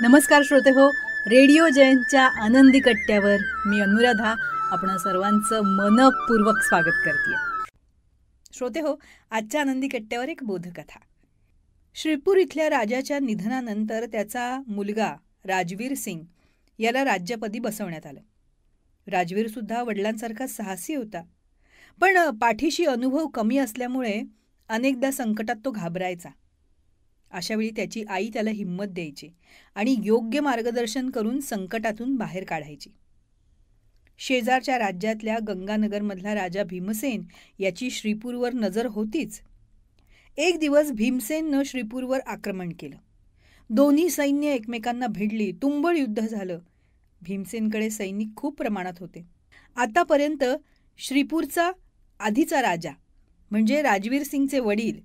नमस्कार श्रोते हो, रेडिओ जयंतच्या आनंदी कट्ट्यावर मी अनुराधा आपण सर्वांचं मनपूर्वक स्वागत करते. श्रोते हो, आजच्या आनंदी कट्ट्यावर एक बोधकथा. श्रीपूर इथल्या राजाच्या निधनानंतर त्याचा मुलगा राजवीर सिंग याला राज्यपदी बसवण्यात आलं. राजवीर सुद्धा वडिलांसारखा साहसी होता, पण पाठीशी अनुभव कमी असल्यामुळे अनेकदा संकटात तो घाबरायचा. अशावेळी त्याची आई त्याला हिंमत द्यायची आणि योग्य मार्गदर्शन करून संकटातून बाहेर काढायची. शेजारच्या राज्यातल्या गंगानगरमधला राजा भीमसेन याची श्रीपूरवर नजर होतीच. एक दिवस भीमसेननं श्रीपूरवर आक्रमण केलं. दोन्ही सैन्य एकमेकांना भिडली. तुंबळ युद्ध झालं. भीमसेनकडे सैनिक खूप प्रमाणात होते. आतापर्यंत श्रीपूरचा आधीचा राजा म्हणजे राजवीर सिंगचे वडील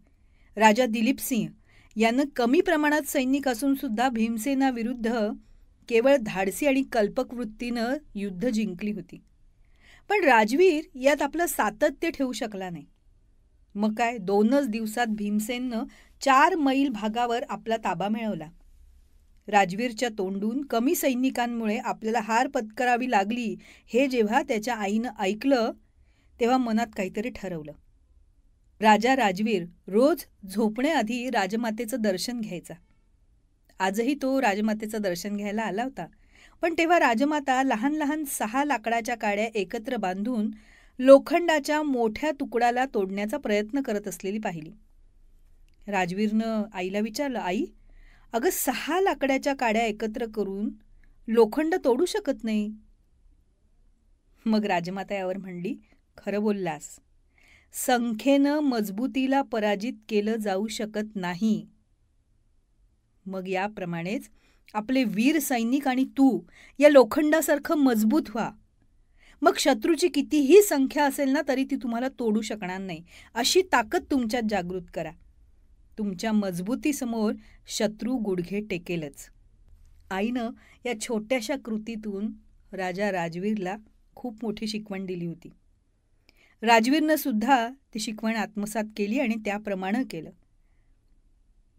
राजा दिलीप सिंह यानं कमी प्रमाणात सैनिक असून सुद्धा भीमसेनाविरुद्ध केवळ धाडसी आणि कल्पक वृत्तीनं युद्ध जिंकली होती. पण राजवीर यात आपलं सातत्य ठेवू शकला नाही. मग काय, 2च दिवसात भीमसेननं 4 मैल भागावर आपला ताबा मिळवला. राजवीरच्या तोंडून कमी सैनिकांमुळे आपल्याला हार पत्करावी लागली हे जेव्हा त्याच्या आईनं ऐकलं तेव्हा मनात काहीतरी ठरवलं. राजा राजवीर रोज झोपण्याआधी राजमातेचं दर्शन घ्यायचा. आजही तो राजमातेचं दर्शन घ्यायला आला होता. पण तेव्हा राजमाता लहान लहान 6 लाकडाच्या काड्या एकत्र बांधून लोखंडाच्या मोठ्या तुकडाला तोडण्याचा प्रयत्न करत असलेली पाहिली. राजवीरनं आईला विचारलं, आई, अगं 6 लाकडाच्या काड्या एकत्र करून लोखंड तोडू शकत नाही. मग राजमाता यावर म्हणली, खरं बोललास. संख्येनं मजबूतीला पराजित केलं जाऊ शकत नाही. मग याप्रमाणेच आपले वीर सैनिक आणि तू या लोखंडासारखं मजबूत व्हा. मग शत्रूची कितीही संख्या असेल ना तरी ती तुम्हाला तोडू शकणार नाही. अशी ताकद तुमच्यात जागृत करा. तुमच्या मजबूतीसमोर शत्रू गुडघे टेकेलच. आईनं या छोट्याशा कृतीतून राजा राजवीरला खूप मोठी शिकवण दिली होती. राजवीरनं सुद्धा ती शिकवण आत्मसात केली आणि त्याप्रमाणे केलं.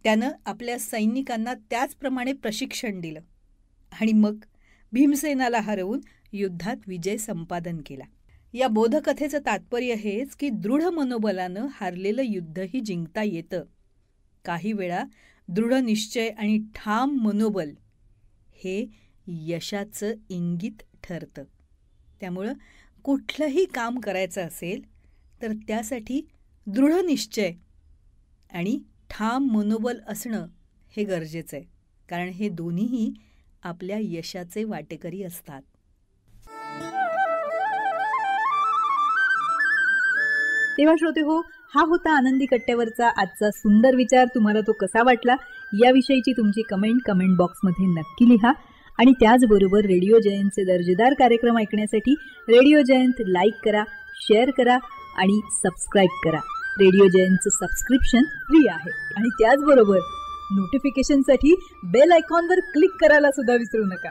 त्यानं आपल्या सैनिकांना त्याचप्रमाणे प्रशिक्षण दिलं आणि मग भीमसेनाला हरवून युद्धात विजय संपादन केला. या बोधकथेचं तात्पर्य हेच की दृढ मनोबलानं हारलेलं युद्धही जिंकता येतं. काही वेळा दृढ निश्चय आणि ठाम मनोबल हे यशाचं इंगित ठरतं. त्यामुळं कुठलंही काम करायचं असेल तर त्यासाठी दृढ निश्चय आणि ठाम मनोबल असणं हे गरजेचं आहे. कारण हे दोन्हीही आपल्या यशाचे वाटेकरी असतात. तेव्हा श्रोते हो, हा होता आनंदी कट्ट्यावरचा आजचा सुंदर विचार. तुम्हाला तो कसा वाटला याविषयीची तुमची कमेंट बॉक्समध्ये नक्की लिहा. आणि त्याचबरोबर रेडिओ जयंतचे दर्जेदार कार्यक्रम ऐकण्यासाठी रेडिओ जयंत लाईक करा, शेअर करा आणि सबस्क्राईब करा. रेडिओ जयंतचं सबस्क्रिप्शन फ्री आहे. आणि त्याचबरोबर नोटिफिकेशनसाठी बेल आयकॉनवर क्लिक करायला सुद्धा विसरू नका.